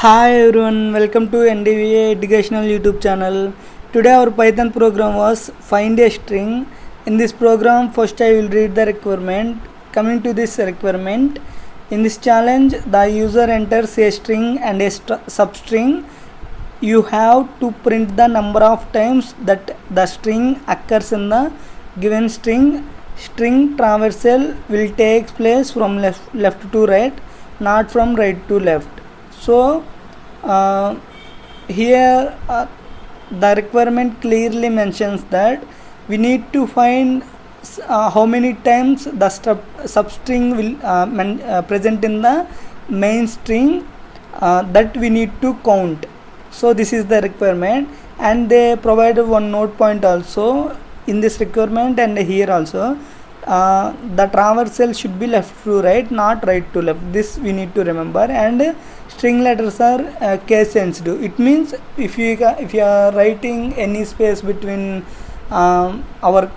Hi everyone, welcome to NDVA educational YouTube channel. Today our Python program was find a string. In this program, first I will read the requirement. Coming to this requirement, in this challenge, the user enters a string and a substring. You have to print the number of times that the string occurs in the given string. String traversal will take place from left to right, not from right to left. So here the requirement clearly mentions that we need to find how many times the substring will present in the main string, that we need to count. So this is the requirement, and they provided one note point also in this requirement, and here also the traversal should be left to right, not right to left. This we need to remember. And string letters are case sensitive. It means if you are writing any space between our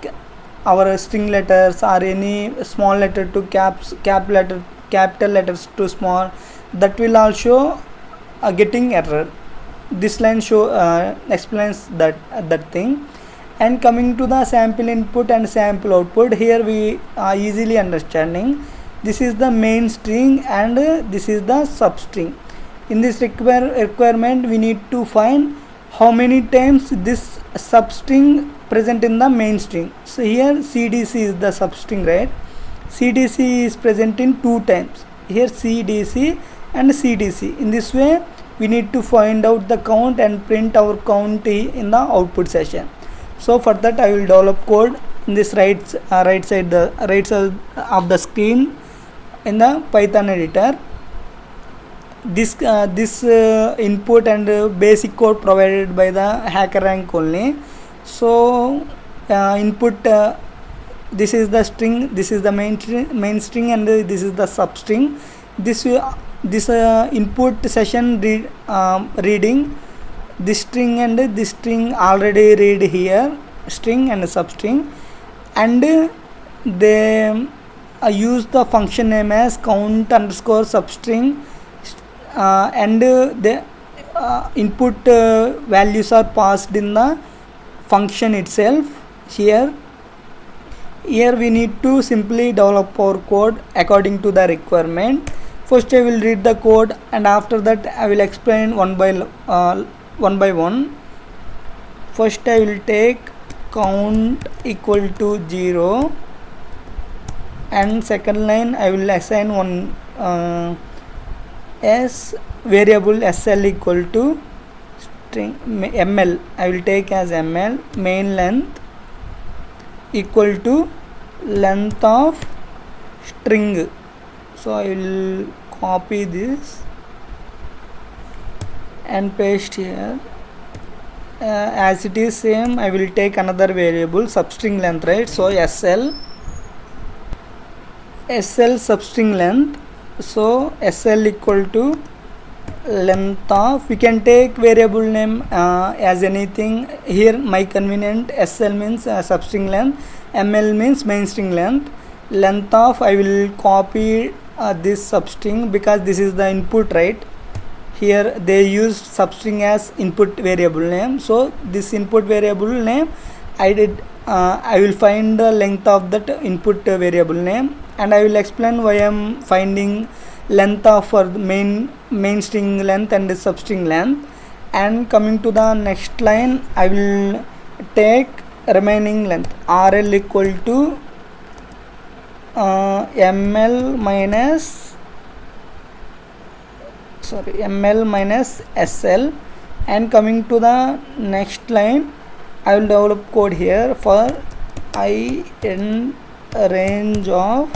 string letters or any small letter to capital letters to small, that will also getting error. This line explains that thing. And coming to the sample input and sample output, here we are easily understanding. This is the main string and this is the substring. In this requirement, we need to find how many times this substring present in the main string. So here CDC is the substring, right? CDC is present in 2 times. Here CDC and CDC. In this way, we need to find out the count and print our count in the output session. So for that I will develop code in this right side of the screen in the Python editor. This input and basic code provided by the Hackerrank only. So input, this is the string, this is the main string, and this is the substring. This input session reading this string and this string already read here, string and substring, and they use the function name as count underscore substring, and the input values are passed in the function itself. Here we need to simply develop our code according to the requirement. First I will read the code, and after that I will explain one by one. First I will take count equal to 0, and second line I will assign one variable sl equal to string ml. I will take as ml main length equal to length of string. So I will copy this and paste here. As it is same, I will take another variable substring length, right? So sl substring length. So sl equal to length of, we can take variable name as anything. Here my convenient, sl means substring length, ml means main string length. Length of, I will copy this substring because this is the input, right? Here they use substring as input variable name. So this input variable name I will find the length of that input variable name, and I will explain why I am finding length of for main string length and substring length. And coming to the next line, I will take remaining length rl equal to ml minus sl. And coming to the next line, I will develop code here for I in range of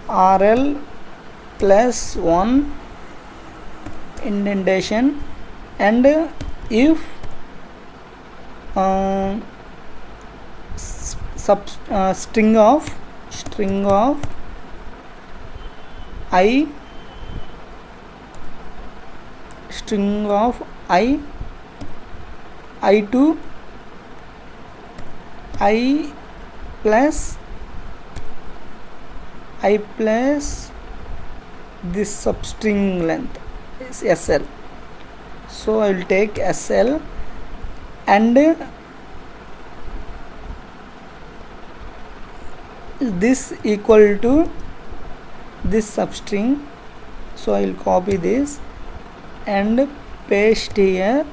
rl plus 1 indentation, and if string of I to I plus this substring length SL. So I will take SL and this equal to this substring. So I will copy this and paste here.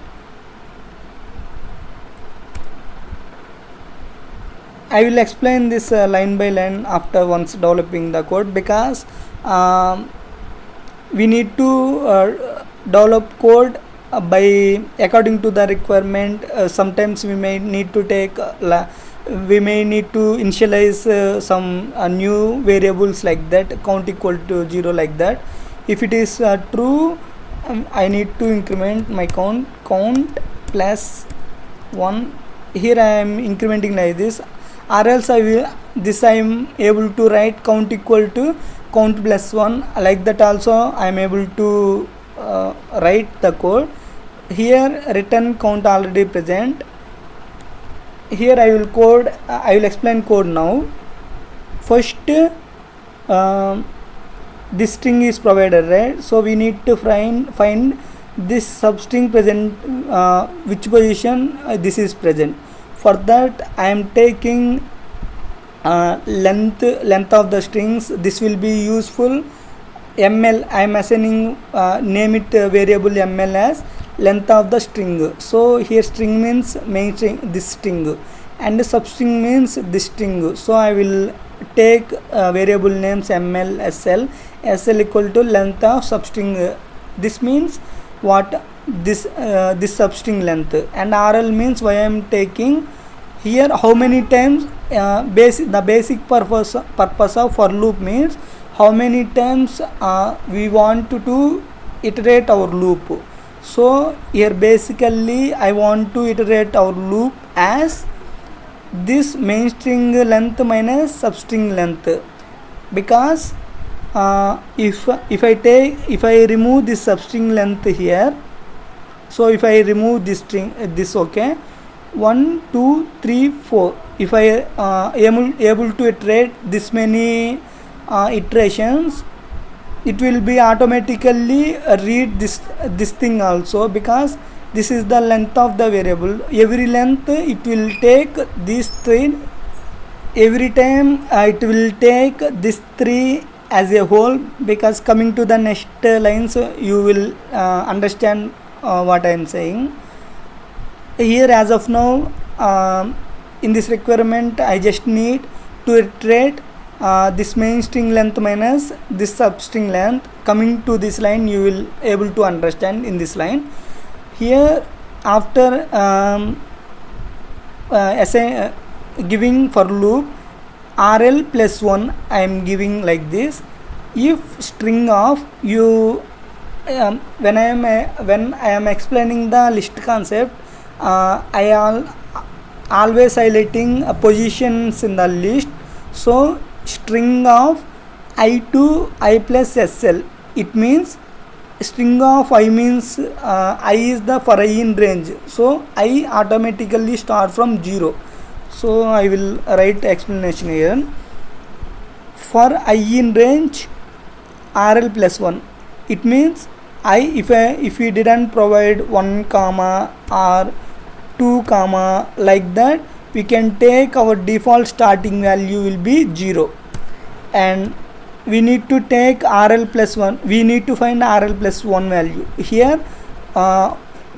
I will explain this line by line after once developing the code, because we need to develop code by according to the requirement. Sometimes we may need to take we may need to initialize some new variables like that, count equal to 0 like that. If it is true, I need to increment my count plus 1. Here I am incrementing like this, or else I am able to write count equal to count plus 1, like that also I am able to write the code. Here return count already present. Here I will explain code now. First this string is provided, right? So we need to find this substring present, which position this is present. For that I am taking length of the strings. This will be useful. ML, I am assigning name it variable ML as length of the string. So here string means main string, this string, and substring means this string. So I will take variable names ML, SL equal to length of substring. This means what? This substring length. And RL means why I am taking here how many times. The basic purpose of for loop means how many times we want to iterate our loop. So here basically I want to iterate our loop as this main string length minus substring length, because if I remove this substring length here, so if I remove this string, this, okay, 1 2 3 4, if I am able to iterate this many iterations, it will be automatically read this thing also, because this is the length of the variable. Every length it will take these 3. Every time it will take this 3 as a whole, because coming to the next lines you will understand what I am saying. Here as of now in this requirement I just need to iterate this main string length minus this substring length. Coming to this line you will able to understand in this line. Here after giving for loop RL plus 1, I am giving like this. If string of you when I am explaining the list concept, I am always highlighting positions in the list. So string of I to I plus SL, it means string of I means I is the for I in range, so I automatically start from 0. So I will write explanation here. For I in range RL plus 1, it means if we didn't provide 1 comma or 2 comma like that, we can take our default starting value will be 0, and we need to take RL plus 1. We need to find RL plus 1 value. Here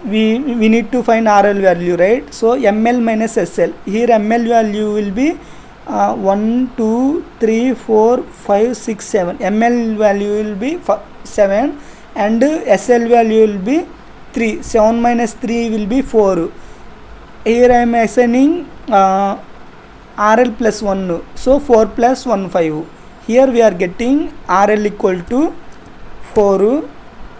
we need to find RL value, right? So ML minus SL. Here ML value will be 1 2 3 4 5 6 7. ML value will be 7 and SL value will be 3. 7 minus 3 will be 4. Here I am assigning RL plus 1. So 4 plus 1 5. Here we are getting RL equal to 4,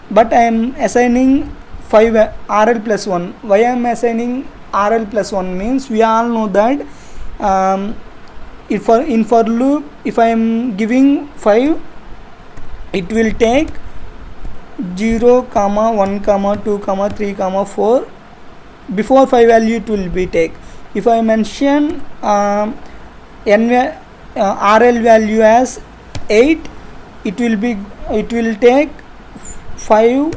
but I am assigning 5 RL plus 1. Why I am assigning RL plus 1 means we all know that if in for loop, if I am giving 5, it will take 0 comma 1 comma 2 comma 3 comma 4. Before 5 value it will be take. If I mention RL value as 8, it will take 5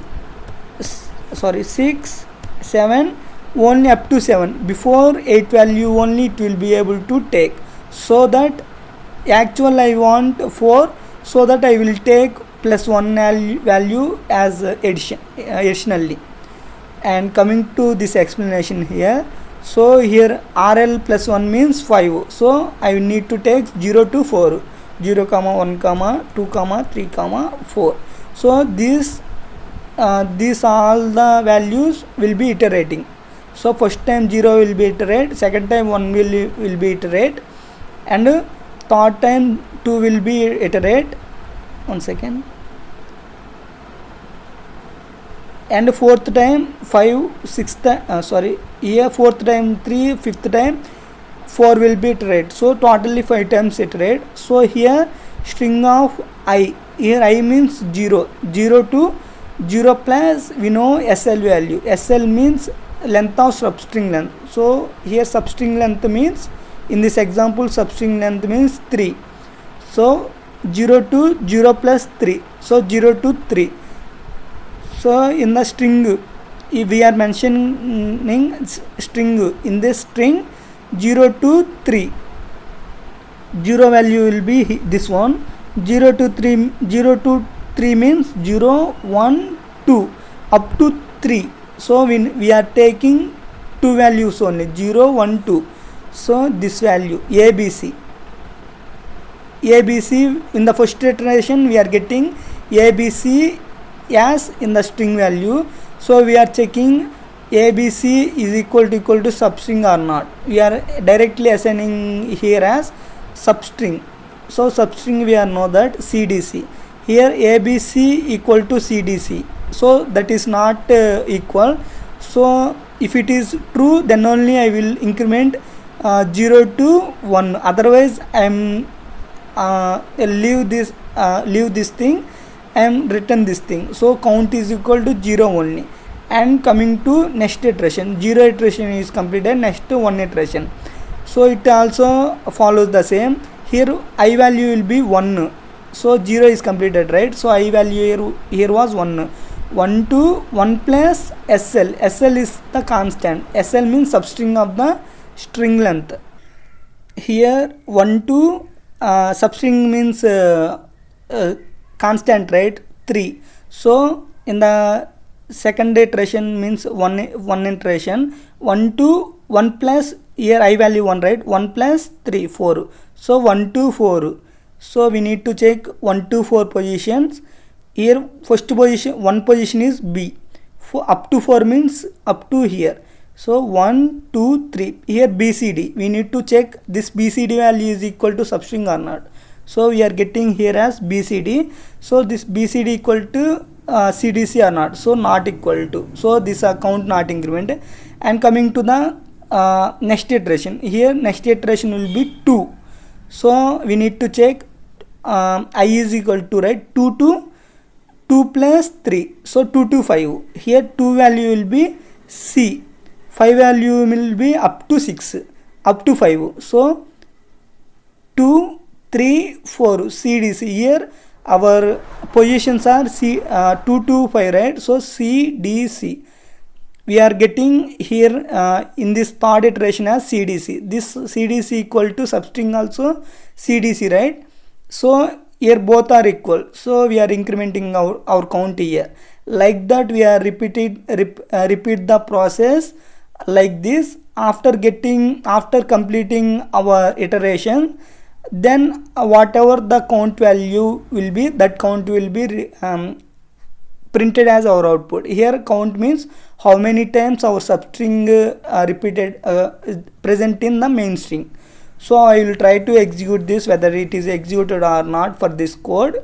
sorry 6 7 only up to 7, before 8 value only it will be able to take. So that actual I want 4, so that I will take plus 1 value as additionally. And coming to this explanation here, so here RL plus 1 means 5, so I need to take 0 to 4, 0 comma 1 comma 2 comma 3 comma 4. So these all the values will be iterating. So first time 0 will be iterate, second time 1 will be iterate, and third time 2 will be iterate. 1 second. And fourth time 5, sixth here fourth time 3, fifth time 4 will be iterate. So totally 5 times iterate. So here string of I, here I means 0 to 0 plus we know SL value. SL means length of substring length. So here substring length means, in this example substring length means 3. So 0 to 0 plus 3, so 0 to 3. So in the string, if we are mentioning string, in this string 0 to 3, 0 value will be this one. 0 to 3 means 0 1 2 up to 3. So we are taking 2 values only, 0 1 2. So this value ABC in the first iteration we are getting ABC as in the string value. So we are checking ABC is equal to substring or not. We are directly assigning here as substring. So substring we are know that CDC. Here ABC equal to CDC. So that is not equal. So if it is true, then only I will increment 0 to 1. Otherwise I am leave this thing and return this thing. So count is equal to 0 only. And coming to next iteration, 0 iteration is completed, next 1 iteration. So it also follows the same. Here I value will be 1. So 0 is completed, right? So I value here was 1. 1 to 1 plus SL. SL is the constant. SL means substring of the string length. Here 1 to substring means constant, right? 3. So in the second iteration means one iteration, 1 to 1 plus, here I value 1, right? 1 plus 3 4. So 1 to 4. So we need to check 1 to 4 positions. Here first position, 1 position is B. For up to 4 means up to here. So 1 2 3, here BCD. We need to check this BCD value is equal to substring or not. So we are getting here as BCD. So this BCD equal to CDC or not. So not equal to. So this count not increment. And coming to the next iteration. Here next iteration will be 2. So we need to check I is equal to, right? 2 to 2 plus 3. So 2 to 5. Here 2 value will be C. 5 value will be up to 6. Up to 5. So 2 3 4 CDC. Here our positions are 2 to 5, right? So CDC. We are getting here in this third iteration as CDC. This CDC equal to substring also CDC, right? So here both are equal. So we are incrementing our count here. Like that we are repeat the process like this. After completing our iteration, then whatever the count value will be, that count will be printed as our output. Here count means how many times our substring repeated present in the main string. So I will try to execute this, whether it is executed or not. For this code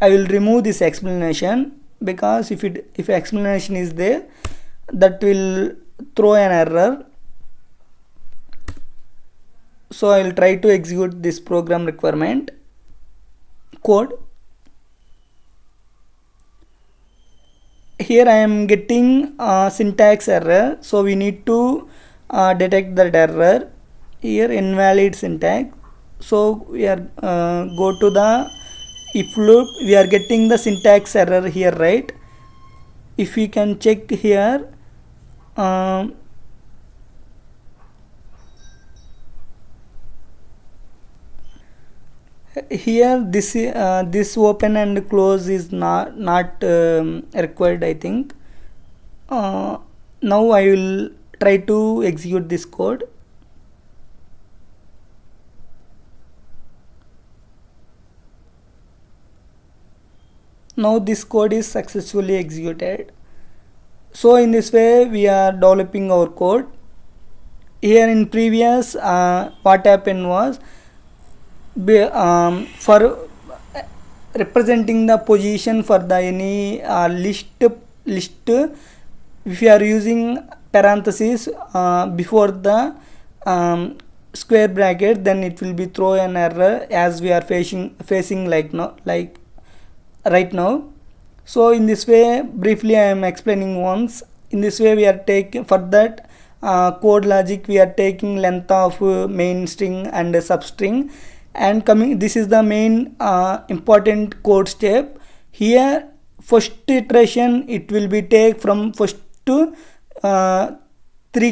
I will remove this explanation, because if explanation is there, that will throw an error. So I will try to execute this program requirement code. Here I am getting syntax error. So we need to detect that error. Here invalid syntax. So we are go to the if loop. We are getting the syntax error here, right? if we can check here, um, here this open and close is not required, I think. Now I will try to execute this code. Now this code is successfully executed. So in this way we are developing our code. Here in previous, what happened was, for representing the position for the any list, if you are using parentheses before the square bracket, then it will be throw an error, as we are facing like now, like right now. So in this way, briefly I am explaining once. In this way we are taking, for that code logic, we are taking length of main string and substring, and coming, this is the main important code step. Here first iteration, it will be take from first to 3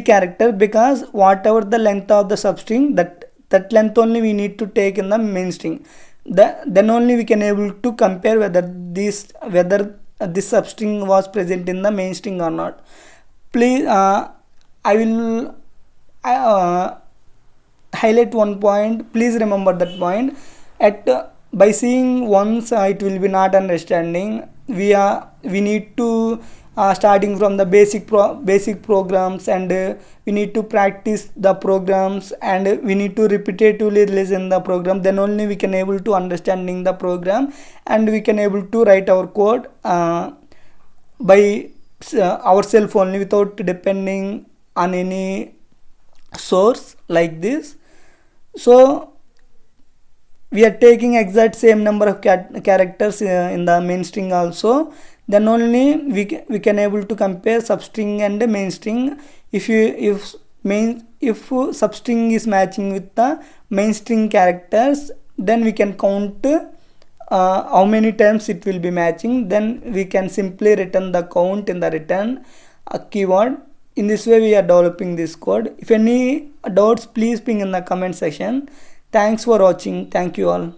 character, because whatever the length of the substring, that length only we need to take in the main string. Then only we can able to compare whether this substring was present in the main string or not. Please, I will highlight one point. Please remember that point. At by seeing once, it will be not understanding. We need to starting from the basic programs, and we need to practice the programs, and we need to repetitively listen the program. Then only we can able to understanding the program, and we can able to write our code by ourselves only, without depending on any source like this. So we are taking exact same number of characters in the main string also. Then only we can able to compare substring and main string. If substring is matching with the main string characters, then we can count how many times it will be matching. Then we can simply return the count in the return keyword. In this way we are developing this code. If any doubts, please ping in the comment section. Thanks for watching. Thank you all.